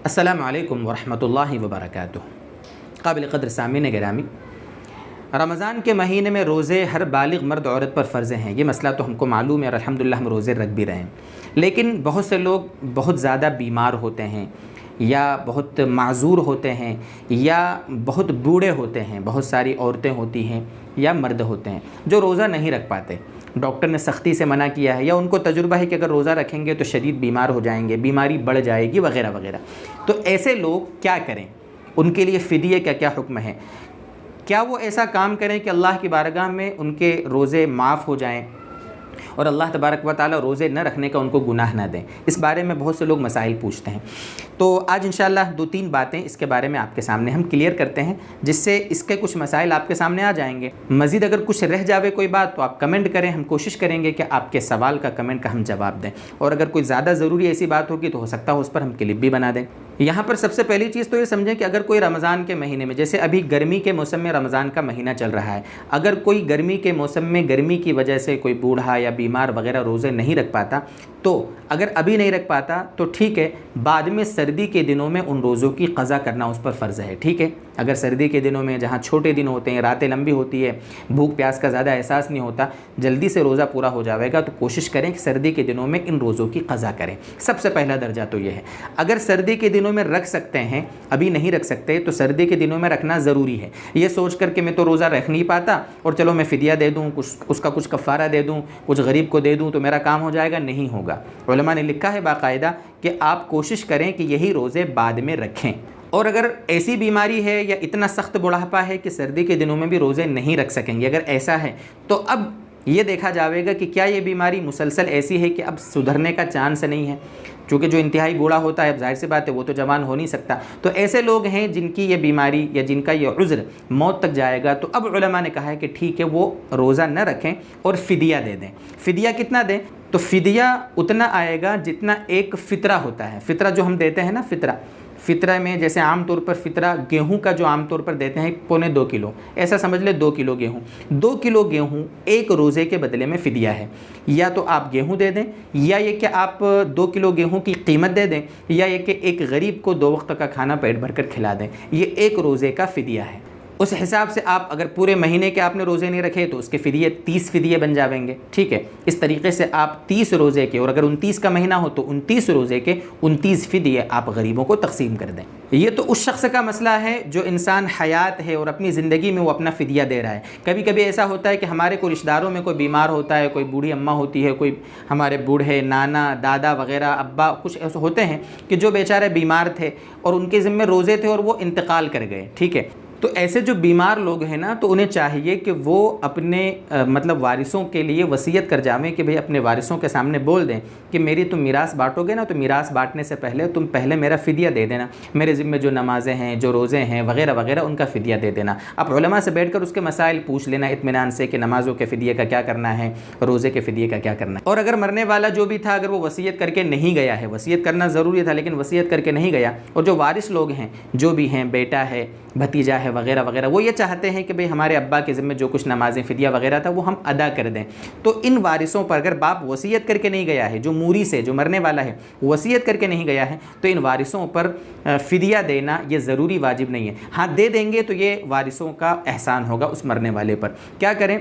السلام علیکم ورحمۃ اللہ وبرکاتہ۔ قابل قدر سامعین گرامی، رمضان کے مہینے میں روزے ہر بالغ مرد عورت پر فرض ہیں، یہ مسئلہ تو ہم کو معلوم ہے اور الحمدللہ ہم روزے رکھ بھی رہے ہیں، لیکن بہت سے لوگ بہت زیادہ بیمار ہوتے ہیں یا بہت معذور ہوتے ہیں یا بہت بوڑھے ہوتے ہیں، بہت ساری عورتیں ہوتی ہیں یا مرد ہوتے ہیں جو روزہ نہیں رکھ پاتے۔ ڈاکٹر نے سختی سے منع کیا ہے یا ان کو تجربہ ہے کہ اگر روزہ رکھیں گے تو شدید بیمار ہو جائیں گے، بیماری بڑھ جائے گی وغیرہ وغیرہ۔ تو ایسے لوگ کیا کریں؟ ان کے لیے فدیے کا کیا حکم ہے؟ کیا وہ ایسا کام کریں کہ اللہ کی بارگاہ میں ان کے روزے معاف ہو جائیں اور اللہ تبارک و تعالی روزے نہ رکھنے کا ان کو گناہ نہ دیں؟ اس بارے میں بہت سے لوگ مسائل پوچھتے ہیں، تو آج انشاءاللہ 2-3 باتیں اس کے بارے میں آپ کے سامنے ہم کلیئر کرتے ہیں، جس سے اس کے کچھ مسائل آپ کے سامنے آ جائیں گے۔ مزید اگر کچھ رہ جاوے کوئی بات تو آپ کمنٹ کریں، ہم کوشش کریں گے کہ آپ کے سوال کا کمنٹ کا ہم جواب دیں، اور اگر کوئی زیادہ ضروری ایسی بات ہوگی تو ہو سکتا ہے اس پر ہم کلپ بھی بنا دیں۔ یہاں پر سب سے پہلی چیز تو یہ سمجھیں کہ اگر کوئی رمضان کے مہینے میں، جیسے ابھی گرمی کے موسم میں رمضان کا مہینہ چل رہا ہے، اگر کوئی گرمی کے موسم میں گرمی کی وجہ سے کوئی بوڑھا یا بیمار وغیرہ روزے نہیں رکھ پاتا، تو اگر ابھی نہیں رکھ پاتا تو ٹھیک ہے، بعد میں سردی کے دنوں میں ان روزوں کی قضا کرنا اس پر فرض ہے، ٹھیک ہے۔ اگر سردی کے دنوں میں جہاں چھوٹے دن ہوتے ہیں، راتیں لمبی ہوتی ہے، بھوک پیاس کا زیادہ احساس نہیں ہوتا، جلدی سے روزہ پورا ہو جاوے گا، تو کوشش کریں کہ سردی کے دنوں میں ان روزوں کی قضا کریں۔ سب سے پہلا درجہ تو یہ ہے۔ اگر سردی کے دنوں میں رکھ سکتے ہیں، ابھی نہیں رکھ سکتے، تو سردی کے دنوں میں رکھنا ضروری ہے۔ یہ سوچ کر کہ میں تو روزہ رکھ نہیں پاتا اور چلو میں فدیہ دے دوں، اس کا کچھ کفارہ دے دوں، کچھ غریب کو دے دوں تو میرا کام ہو جائے گا، نہیں ہوگا۔ علماء نے لکھا ہے باقاعدہ کہ آپ کوشش کریں کہ یہی روزے بعد میں رکھیں، اور اگر ایسی بیماری ہے یا اتنا سخت بڑھاپا ہے کہ سردی کے دنوں میں بھی روزے نہیں رکھ سکیں گے، اگر ایسا ہے تو اب یہ دیکھا جاوے گا کہ کیا یہ بیماری مسلسل ایسی ہے کہ اب سدھرنے کا چانس نہیں ہے، چونکہ جو انتہائی بوڑھا ہوتا ہے اب ظاہر سی بات ہے وہ تو جوان ہو نہیں سکتا، تو ایسے لوگ ہیں جن کی یہ بیماری یا جن کا یہ عذر موت تک جائے گا، تو اب علماء نے کہا ہے کہ ٹھیک ہے وہ روزہ نہ رکھیں اور فدیہ دے دیں۔ فدیہ کتنا دیں؟ تو فدیہ اتنا آئے گا جتنا ایک فطرہ ہوتا ہے۔ فطرہ جو ہم دیتے ہیں نا، فطرہ میں جیسے عام طور پر فطرہ گیہوں کا جو عام طور پر دیتے ہیں 1.25 کلو، ایسا سمجھ لے 2 کلو گیہوں، 2 کلو گیہوں ایک روزے کے بدلے میں فدیہ ہے۔ یا تو آپ گیہوں دے دیں، یا یہ کہ آپ 2 کلو گیہوں کی قیمت دے دیں، یا یہ کہ ایک غریب کو 2 وقت کا کھانا پیٹ بھر کر کھلا دیں، یہ ایک روزے کا فدیہ ہے۔ اس حساب سے آپ اگر پورے مہینے کے آپ نے روزے نہیں رکھے تو اس کے فدیے 30 فدیے بن جاویں گے، ٹھیک ہے۔ اس طریقے سے آپ 30 روزے کے، اور اگر 29 کا مہینہ ہو تو 29 روزے کے 29 فدیے آپ غریبوں کو تقسیم کر دیں۔ یہ تو اس شخص کا مسئلہ ہے جو انسان حیات ہے اور اپنی زندگی میں وہ اپنا فدیہ دے رہا ہے۔ کبھی کبھی ایسا ہوتا ہے کہ ہمارے کوئی رشتہ داروں میں کوئی بیمار ہوتا ہے، کوئی بوڑھی اماں ہوتی ہے، کوئی ہمارے بوڑھے نانا دادا وغیرہ ابا کچھ ایسے ہوتے ہیں کہ جو بیچارے بیمار تھے اور ان کے ذمہ روزے تھے اور وہ انتقال کر گئے، ٹھیک ہے۔ تو ایسے جو بیمار لوگ ہیں نا، تو انہیں چاہیے کہ وہ اپنے مطلب وارثوں کے لیے وصیت کر جائیں کہ بھئی اپنے وارثوں کے سامنے بول دیں کہ میری تم میراث بانٹو گے نا، تو میراث بانٹنے سے پہلے تم پہلے میرا فدیہ دے دینا، میرے ذمہ جو نمازیں ہیں، جو روزے ہیں وغیرہ وغیرہ، ان کا فدیہ دے دینا۔ آپ علماء سے بیٹھ کر اس کے مسائل پوچھ لینا اطمینان سے کہ نمازوں کے فدیے کا کیا کرنا ہے، روزے کے فدیے کا کیا کرنا ہے۔ اور اگر مرنے والا جو بھی تھا، اگر وہ وصیت کر کے نہیں گیا ہے، وصیت کرنا ضروری تھا لیکن وصیت کر کے نہیں گیا، اور جو وارث لوگ ہیں جو بھی ہیں، بیٹا ہے، بھتیجا ہے وغیرہ وغیرہ، وہ یہ چاہتے ہیں کہ بھئی ہمارے ابا کے ذمہ جو کچھ نمازیں فدیہ وغیرہ تھا وہ ہم ادا کر دیں، تو ان وارثوں پر اگر باپ وصیت کر کے نہیں گیا ہے، جو موریث ہے، جو مرنے والا ہے وصیت کر کے نہیں گیا ہے، تو ان وارثوں پر فدیہ دینا یہ ضروری واجب نہیں ہے۔ ہاں دے دیں گے تو یہ وارثوں کا احسان ہوگا اس مرنے والے پر۔ کیا کریں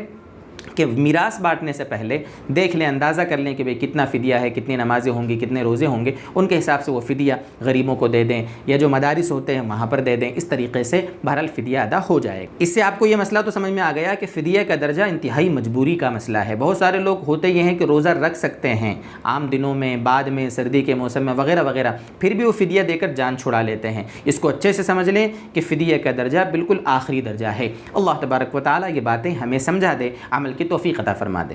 کہ میراث بانٹنے سے پہلے دیکھ لیں، اندازہ کر لیں کہ بھئی کتنا فدیہ ہے، کتنی نمازیں ہوں گی، کتنے روزے ہوں گے، ان کے حساب سے وہ فدیہ غریبوں کو دے دیں، یا جو مدارس ہوتے ہیں وہاں پر دے دیں۔ اس طریقے سے بہرحال فدیہ ادا ہو جائے گا۔ اس سے آپ کو یہ مسئلہ تو سمجھ میں آ گیا کہ فدیہ کا درجہ انتہائی مجبوری کا مسئلہ ہے۔ بہت سارے لوگ ہوتے یہ ہیں کہ روزہ رکھ سکتے ہیں عام دنوں میں، بعد میں سردی کے موسم میں وغیرہ وغیرہ، پھر بھی وہ فدیہ دے کر جان چھڑا لیتے ہیں۔ اس کو اچھے سے سمجھ لیں کہ فدیہ کا درجہ بالکل آخری درجہ ہے۔ اللہ تبارک و تعالیٰ یہ باتیں ہمیں سمجھا دے، عمل کی توفیق عطا فرما دے۔